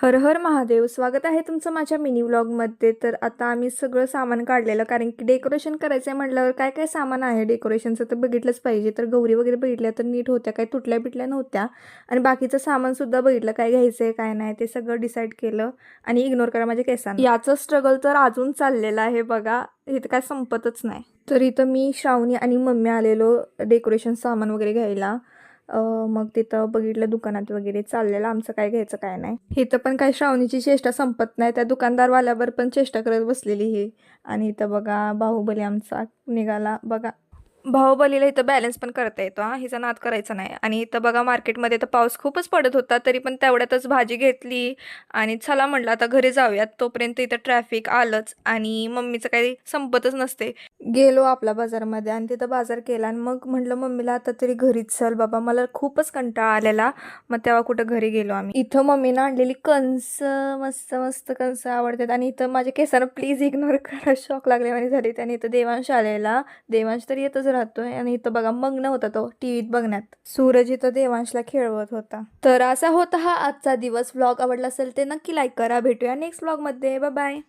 हर हर महादेव. स्वागत आहे तुमचं माझ्या मिनी व्लॉगमध्ये. तर आता आम्ही सगळं सामान काढलेलं, कारण की डेकोरेशन करायचं आहे म्हटल्यावर काय काय सामान आहे डेकोरेशनचं तर बघितलंच पाहिजे. तर गौरी वगैरे बघितल्या तर नीट होत्या, काही तुटल्या बिटल्या नव्हत्या. आणि बाकीचं सामानसुद्धा बघितलं, काय घ्यायचं आहे काय नाही ते सगळं डिसाईड केलं. आणि इग्नोर करा माझ्या केसांना. याचं स्ट्रगल तर अजून चाललेलं आहे बघा, इथं काय संपतच नाही. तर इथं मी, श्रावणी आणि मम्मी आलेलो डेकोरेशन सामान वगैरे घ्यायला. मग तिथं बघितलं दुकानात वगैरे चाललेलं आमचं काय घ्यायचं काय नाही. इथं पण काय श्रावणीची चेष्टा संपत नाही, त्या दुकानदारवाल्यावर पण चेष्टा करत बसलेली ही. आणि इथं बघा बाहुबली आमचा निघाला बघा. बाहुबलीला इथं बॅलन्स पण करता येतो, हा हिचा नाद करायचा नाही. आणि इथं बघा मार्केटमध्ये तर पाऊस खूपच पडत होता, तरी पण तेवढ्यातच भाजी घेतली आणि चला म्हटलं आता घरी जाऊयात. तोपर्यंत इथं ट्रॅफिक आलंच आणि मम्मीचं काही संपतच नसते. गेलो आपला बाजारमध्ये आणि तिथं बाजार केला आणि मग म्हटलं मम्मीला आता तरी घरीच चल बाबा, मला खूपच कंटाळा आलेला. मग तेव्हा कुठं घरी गेलो आम्ही. इथं मम्मीनं आणलेली कंस, मस्त मस्त कंस आवडतात. आणि इथं माझ्या केसांना प्लीज इग्नोर करा, शॉक लागल्यावानी झाली. त्याने इथं देवांश आलेला, देवांश तर येतच राहतोय. आणि इथं बघा मग्न होता तो टीव्हीत बघण्यात. सूरज इथं देवांशला खेळवत होता. तर असा होता हा आजचा दिवस. व्लॉग आवडला असेल ते नक्की लाईक करा. भेटूया नेक्स्ट व्लॉगमध्ये. Bye bye.